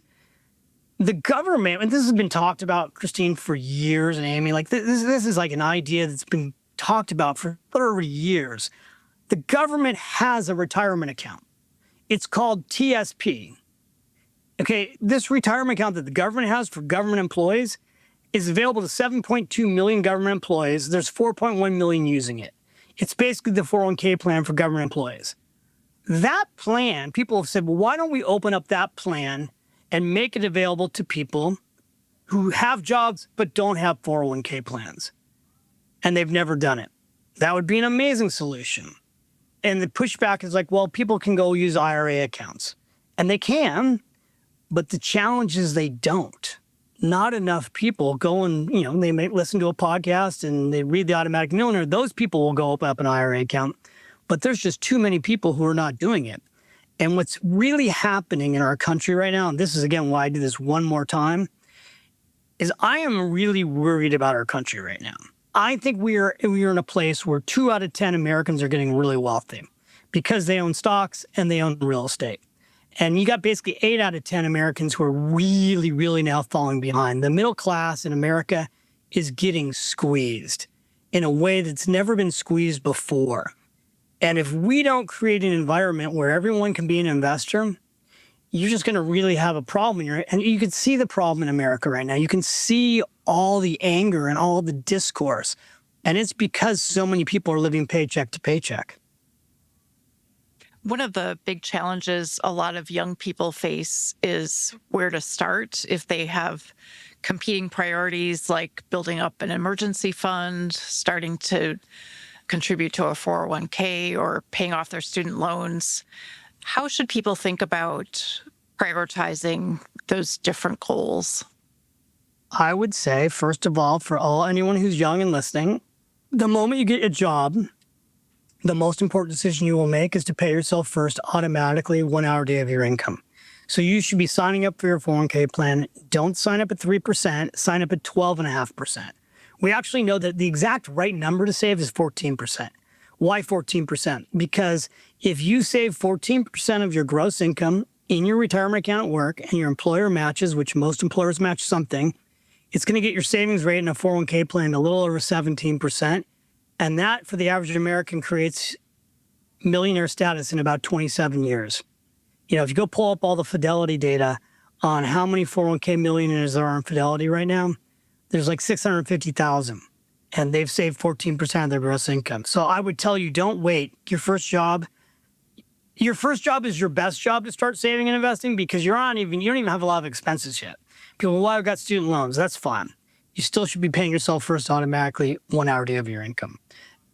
The government, and this has been talked about, Christine, for years, and Amy, like this is like an idea that's been talked about for 30 years. The government has a retirement account. It's called TSP. Okay, this retirement account that the government has for government employees is available to 7.2 million government employees. There's 4.1 million using it. It's basically the 401k plan for government employees. That plan, people have said, well, why don't we open up that plan and make it available to people who have jobs but don't have 401k plans? And they've never done it. That would be an amazing solution. And the pushback is like, well, people can go use IRA accounts. And they can, but the challenge is they don't. Not enough people go and, they may listen to a podcast and they read The Automatic Millionaire. Those people will go open up an IRA account. But there's just too many people who are not doing it. And what's really happening in our country right now, and this is, again, why I do this one more time, is I am really worried about our country right now. I think we are in a place where 2 out of 10 Americans are getting really wealthy because they own stocks and they own real estate. And you got basically 8 out of 10 Americans who are really, really now falling behind. The middle class in America is getting squeezed in a way that's never been squeezed before. And if we don't create an environment where everyone can be an investor, you're just going to really have a problem. And you can see the problem in America right now. You can see all the anger and all the discourse. And it's because so many people are living paycheck to paycheck. One of the big challenges a lot of young people face is where to start if they have competing priorities like building up an emergency fund, starting to contribute to a 401k, or paying off their student loans. How should people think about prioritizing those different goals? I would say, first of all, for anyone who's young and listening, the moment you get a job, the most important decision you will make is to pay yourself first automatically 1 hour a day of your income. So you should be signing up for your 401k plan. Don't sign up at 3%, sign up at 12.5%. We actually know that the exact right number to save is 14%. Why 14%? Because if you save 14% of your gross income in your retirement account at work and your employer matches, which most employers match something, it's going to get your savings rate in a 401k plan a little over 17%. And that, for the average American, creates millionaire status in about 27 years. If you go pull up all the Fidelity data on how many 401k millionaires there are in Fidelity right now, there's like 650,000, and they've saved 14% of their gross income. So I would tell you, don't wait. Your first job is your best job to start saving and investing because you don't even have a lot of expenses yet. People, well, I've got student loans. That's fine. You still should be paying yourself first automatically 1 hour a day of your income.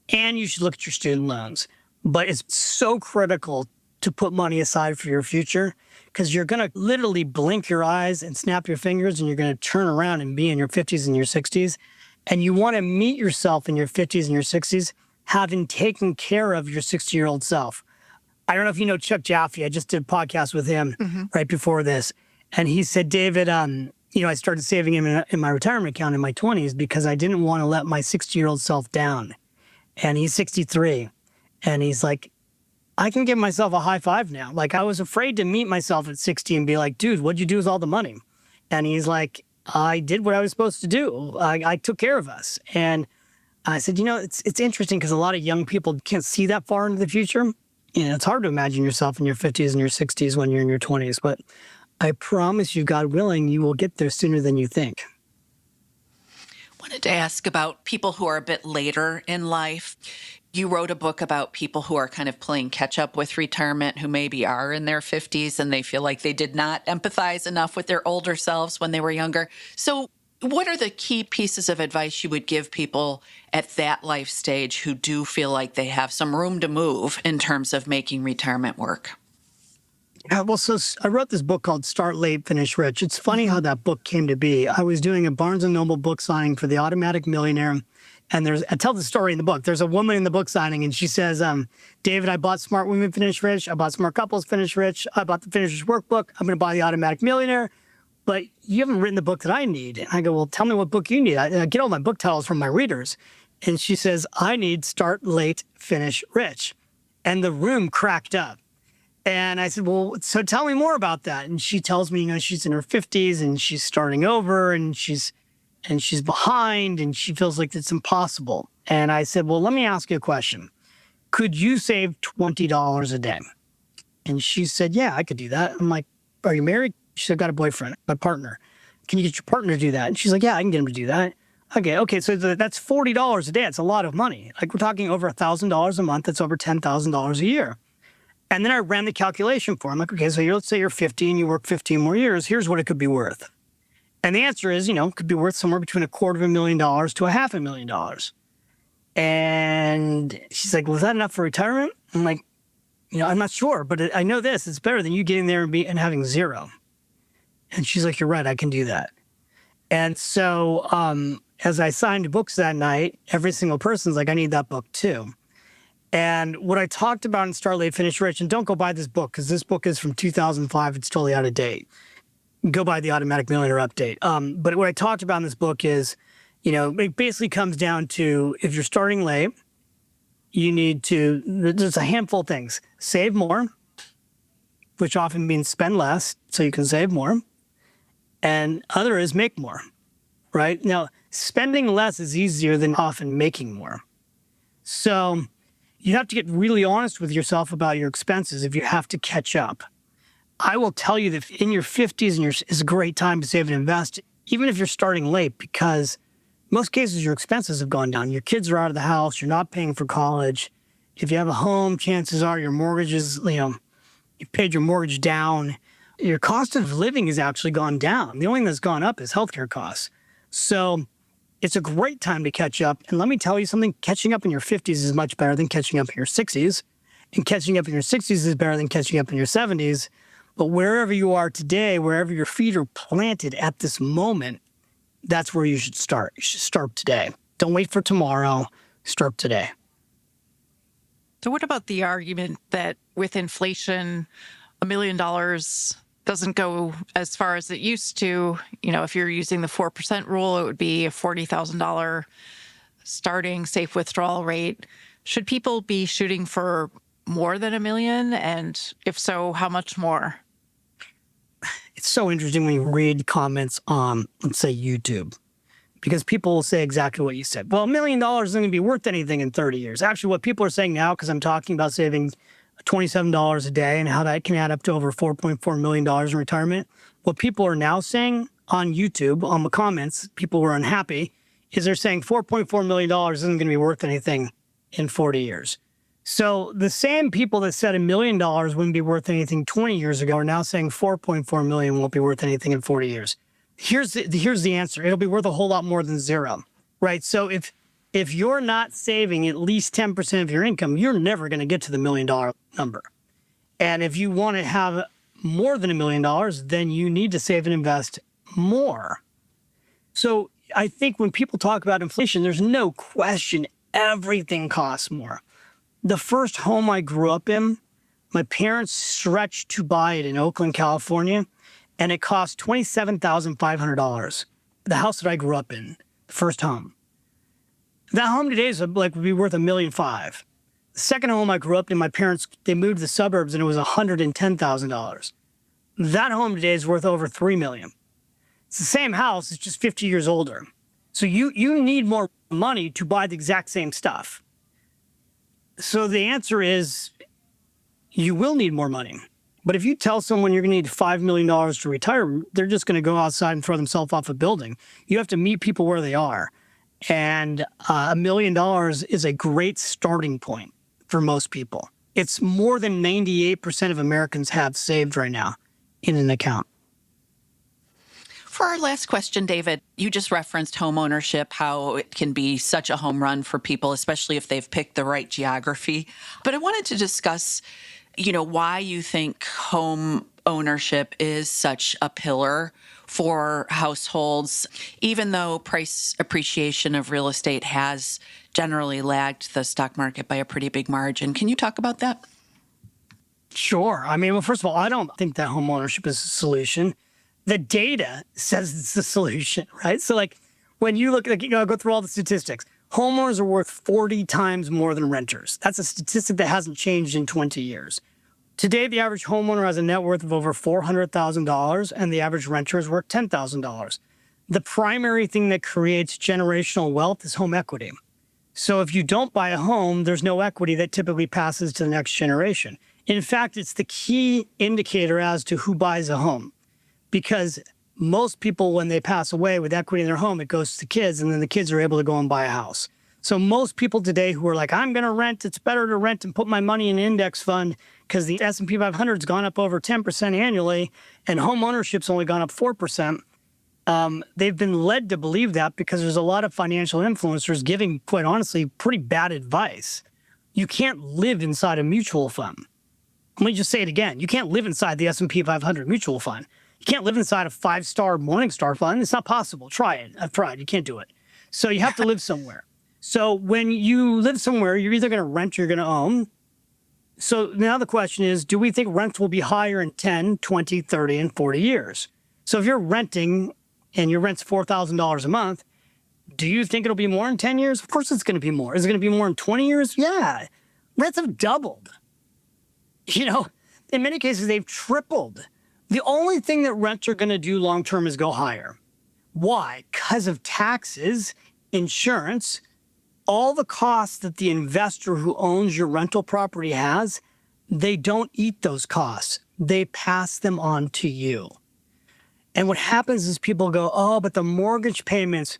And you should look at your student loans. But it's so critical to put money aside for your future because you're going to literally blink your eyes and snap your fingers and you're going to turn around and be in your 50s and your 60s. And you want to meet yourself in your 50s and your 60s having taken care of your 60-year-old self. I don't know if you know Chuck Jaffe. I just did a podcast with him right before this. And he said, David, I started saving him in my retirement account in my 20s because I didn't want to let my 60-year-old self down. And he's 63. And he's like, I can give myself a high five now. Like, I was afraid to meet myself at 60 and be like, dude, what'd you do with all the money? And he's like, I did what I was supposed to do. I took care of us. And I said, it's interesting because a lot of young people can't see that far into the future. It's hard to imagine yourself in your 50s and your 60s when you're in your 20s. But I promise you, God willing, you will get there sooner than you think. Wanted to ask about people who are a bit later in life. You wrote a book about people who are kind of playing catch up with retirement, who maybe are in their 50s and they feel like they did not empathize enough with their older selves when they were younger. So What are the key pieces of advice you would give people at that life stage who do feel like they have some room to move in terms of making retirement work? Yeah, well, so I wrote this book called Start Late, Finish Rich. It's funny how that book came to be. I was doing a Barnes & Noble book signing for the Automatic Millionaire. And I tell the story in the book. There's a woman in the book signing, and she says, David, I bought Smart Women Finish Rich. I bought Smart Couples Finish Rich. I bought the Finish Rich workbook. I'm going to buy the Automatic Millionaire. But you haven't written the book that I need. And I go, well, tell me what book you need. I get all my book titles from my readers. And she says, I need Start Late, Finish Rich. And the room cracked up. And I said, well, so tell me more about that. And she tells me, she's in her 50s and she's starting over and she's behind and she feels like it's impossible. And I said, well, let me ask you a question. Could you save $20 a day? And she said, yeah, I could do that. I'm like, are you married? She said, I've got a boyfriend, my partner. Can you get your partner to do that? And she's like, yeah, I can get him to do that. Okay. So that's $40 a day. It's a lot of money. Like we're talking over $1,000 a month. That's over $10,000 a year. And then I ran the calculation for him. Like, okay, so let's say you're 50 and you work 15 more years. Here's what it could be worth. And the answer is, it could be worth somewhere between $250,000 to $500,000. And she's like, was that enough for retirement? I'm like, I'm not sure, but I know this. It's better than you getting there and having zero. And she's like, you're right, I can do that. And so as I signed books that night, every single person's like, I need that book too. And what I talked about in Start Late, Finish Rich, and don't go buy this book because this book is from 2005. It's totally out of date. Go buy the Automatic Millionaire update. But what I talked about in this book is, it basically comes down to if you're starting late, you need to, there's a handful of things. Save more, which often means spend less so you can save more. And other is make more, right? Now, spending less is easier than often making more. So you have to get really honest with yourself about your expenses if you have to catch up. I will tell you that in your 50s is a great time to save and invest, even if you're starting late, because most cases your expenses have gone down. Your kids are out of the house. You're not paying for college. If you have a home, chances are your mortgage is, you've paid your mortgage down. Your cost of living has actually gone down. The only thing that's gone up is healthcare costs. So it's a great time to catch up. And let me tell you something, catching up in your 50s is much better than catching up in your 60s. And catching up in your 60s is better than catching up in your 70s. But wherever you are today, wherever your feet are planted at this moment, that's where you should start. You should start today. Don't wait for tomorrow. Start today. So what about the argument that with inflation, $1 million doesn't go as far as it used to? If you're using the 4% rule, it would be a $40,000 starting safe withdrawal rate. Should people be shooting for more than $1 million? And if so, how much more? It's so interesting when you read comments on, let's say, YouTube, because people will say exactly what you said. Well, $1 million isn't going to be worth anything in 30 years. Actually, what people are saying now, because I'm talking about saving $27 a day and how that can add up to over $4.4 million in retirement. What people are now saying on YouTube, on the comments, people who are unhappy, is they're saying $4.4 million isn't going to be worth anything in 40 years. So the same people that said $1 million wouldn't be worth anything 20 years ago are now saying $4.4 million won't be worth anything in 40 years. Here's the answer. It'll be worth a whole lot more than zero, right? So if you're not saving at least 10% of your income, you're never going to get to the $1 million number. And if you want to have more than $1 million, then you need to save and invest more. So I think when people talk about inflation, there's no question everything costs more. The first home I grew up in, my parents stretched to buy it in Oakland, California, and it cost $27,500. The house that I grew up in, the first home. That home today would be worth $1.5 million. The second home I grew up in, my parents, they moved to the suburbs and it was $110,000. That home today is worth over $3 million. It's the same house, it's just 50 years older. So you need more money to buy the exact same stuff. So the answer is you will need more money. But if you tell someone you're going to need $5 million to retire, they're just going to go outside and throw themselves off a building. You have to meet people where they are. And $1 million is a great starting point for most people. It's more than 98% of Americans have saved right now in an account. For our last question, David, you just referenced homeownership, how it can be such a home run for people, especially if they've picked the right geography. But I wanted to discuss, why you think home ownership is such a pillar for households, even though price appreciation of real estate has generally lagged the stock market by a pretty big margin. Can you talk about that? Sure. I mean, well, first of all, I don't think that home ownership is a solution. The data says it's the solution, right? So when you look at, go through all the statistics, homeowners are worth 40 times more than renters. That's a statistic that hasn't changed in 20 years. Today, the average homeowner has a net worth of over $400,000 and the average renter is worth $10,000. The primary thing that creates generational wealth is home equity. So if you don't buy a home, there's no equity that typically passes to the next generation. In fact, it's the key indicator as to who buys a home, because most people, when they pass away with equity in their home, it goes to the kids, and then the kids are able to go and buy a house. So most people today who are like, I'm going to rent, it's better to rent and put my money in an index fund because the S&P 500 has gone up over 10% annually and home ownership's only gone up 4%. They've been led to believe that because there's a lot of financial influencers giving, quite honestly, pretty bad advice. You can't live inside a mutual fund. Let me just say it again. You can't live inside the S&P 500 mutual fund. You can't live inside a 5-star Morningstar fund. It's not possible. Try it. I've tried. You can't do it. So you have to live somewhere. So when you live somewhere, you're either going to rent or you're going to own. So now the question is, do we think rents will be higher in 10, 20, 30, and 40 years? So if you're renting and your rent's $4,000 a month, do you think it'll be more in 10 years? Of course it's going to be more. Is it going to be more in 20 years? Yeah. Rents have doubled. In many cases, they've tripled. The only thing that rents are going to do long-term is go higher. Why? Because of taxes, insurance, all the costs that the investor who owns your rental property has, they don't eat those costs. They pass them on to you. And what happens is people go, oh, but the mortgage payments,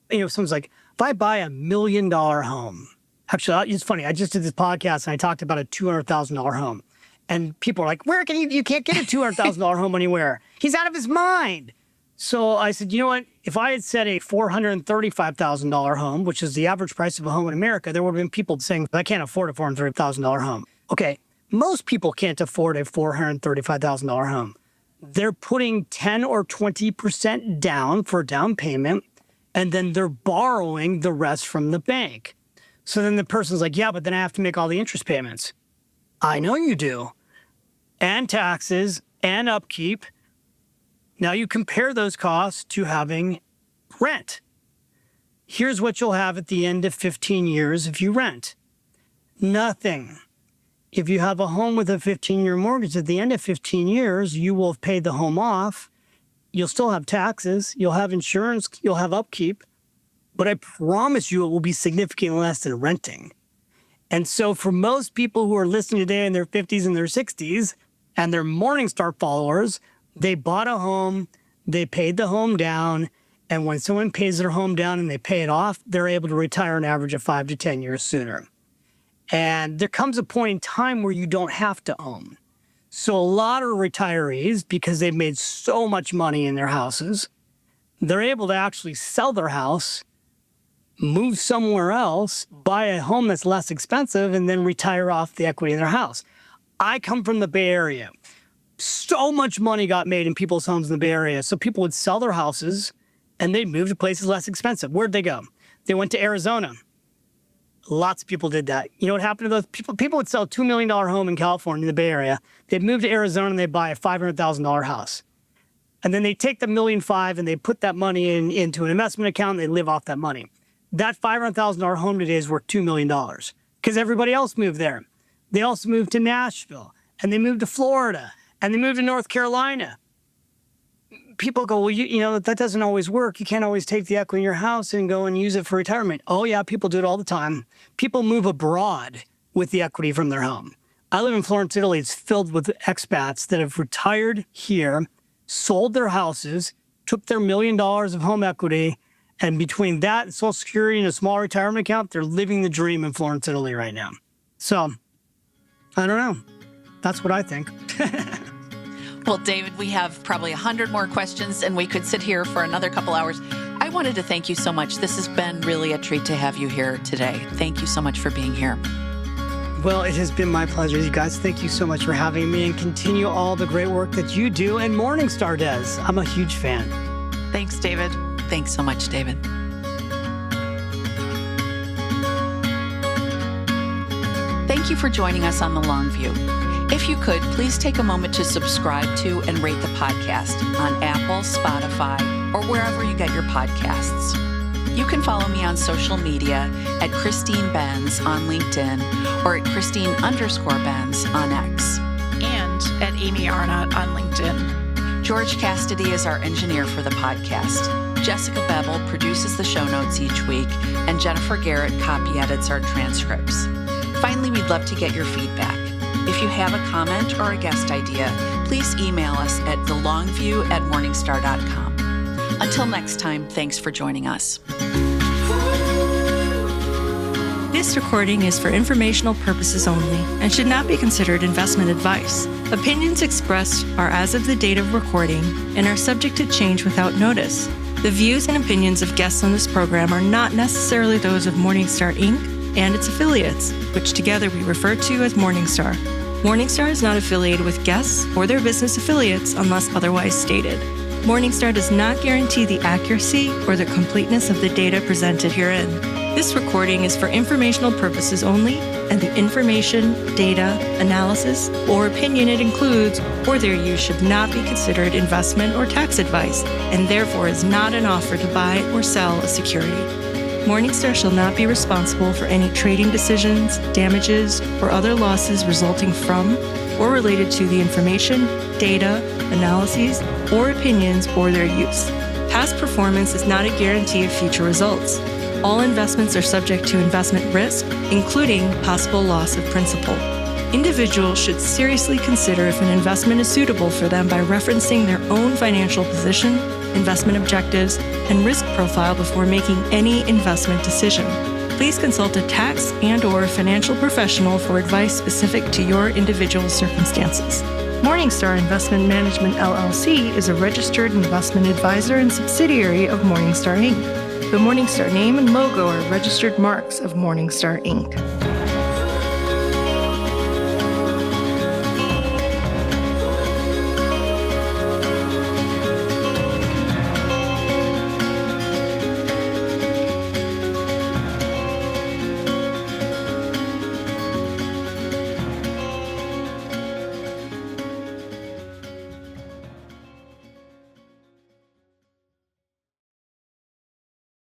someone's like, if I buy $1 million home, actually, it's funny. I just did this podcast and I talked about a $200,000 home. And people are like, where can you can't get a $200,000 home anywhere. He's out of his mind. So I said, you know what? If I had said a $435,000 home, which is the average price of a home in America, there would have been people saying, I can't afford a $430,000 home. Okay, most people can't afford a $435,000 home. They're putting 10 or 20% down for a down payment, and then they're borrowing the rest from the bank. So then the person's like, yeah, but then I have to make all the interest payments. I know you do. And taxes and upkeep. Now you compare those costs to having rent. Here's what you'll have at the end of 15 years if you rent. Nothing. If you have a home with a 15-year mortgage, at the end of 15 years, you will have paid the home off. You'll still have taxes. You'll have insurance. You'll have upkeep. But I promise you it will be significantly less than renting. And so for most people who are listening today in their 50s and their 60s, and they're Morningstar followers, they bought a home, they paid the home down, and when someone pays their home down and they pay it off, they're able to retire an average of 5 to 10 years sooner. And there comes a point in time where you don't have to own. So a lot of retirees, because they've made so much money in their houses, they're able to actually sell their house, move somewhere else, buy a home that's less expensive, and then retire off the equity in their house. I come from the Bay Area. So much money got made in people's homes in the Bay Area. So people would sell their houses and they'd move to places less expensive. Where'd they go? They went to Arizona. Lots of people did that. You know what happened to those people? People would sell a $2 million home in California, in the Bay Area. They'd move to Arizona and they'd buy a $500,000 house. And then they take the $1.5 million and they put that money into an investment account and they live off that money. That $500,000 home today is worth $2 million because everybody else moved there. They also moved to Nashville and they moved to Florida and they moved to North Carolina. People go, well, that doesn't always work. You can't always take the equity in your house and go and use it for retirement. Oh, yeah, people do it all the time. People move abroad with the equity from their home. I live in Florence, Italy. It's filled with expats that have retired here, sold their houses, took their $1 million of home equity, and between that and Social Security and a small retirement account, they're living the dream in Florence, Italy right now. So, I don't know. That's what I think. Well, David, we have probably 100 more questions, and we could sit here for another couple hours. I wanted to thank you so much. This has been really a treat to have you here today. Thank you so much for being here. Well, it has been my pleasure. You guys, thank you so much for having me, and continue all the great work that you do and Morningstar does. I'm a huge fan. Thanks, David. Thanks so much, David. Thank you for joining us on The Long View. If you could, please take a moment to subscribe to and rate the podcast on Apple, Spotify, or wherever you get your podcasts. You can follow me on social media at Christine Benz on LinkedIn or at Christine_Benz on X. And at Amy Arnott on LinkedIn. George Cassidy is our engineer for the podcast. Jessica Bevel produces the show notes each week, and Jennifer Garrett copy edits our transcripts. Finally, we'd love to get your feedback. If you have a comment or a guest idea, please email us at thelongview@morningstar.com. Until next time, thanks for joining us. This recording is for informational purposes only and should not be considered investment advice. Opinions expressed are as of the date of recording and are subject to change without notice. The views and opinions of guests on this program are not necessarily those of Morningstar, Inc. and its affiliates, which together we refer to as Morningstar. Morningstar is not affiliated with guests or their business affiliates unless otherwise stated. Morningstar does not guarantee the accuracy or the completeness of the data presented herein. This recording is for informational purposes only, and the information, data, analysis, or opinion it includes or their use should not be considered investment or tax advice, and therefore is not an offer to buy or sell a security. Morningstar shall not be responsible for any trading decisions, damages, or other losses resulting from or related to the information, data, analyses, or opinions or their use. Past performance is not a guarantee of future results. All investments are subject to investment risk, including possible loss of principal. Individuals should seriously consider if an investment is suitable for them by referencing their own financial position, investment objectives, and risk profile before making any investment decision. Please consult a tax and/or financial professional for advice specific to your individual circumstances. Morningstar Investment Management LLC is a registered investment advisor and subsidiary of Morningstar, Inc. The Morningstar name and logo are registered marks of Morningstar, Inc.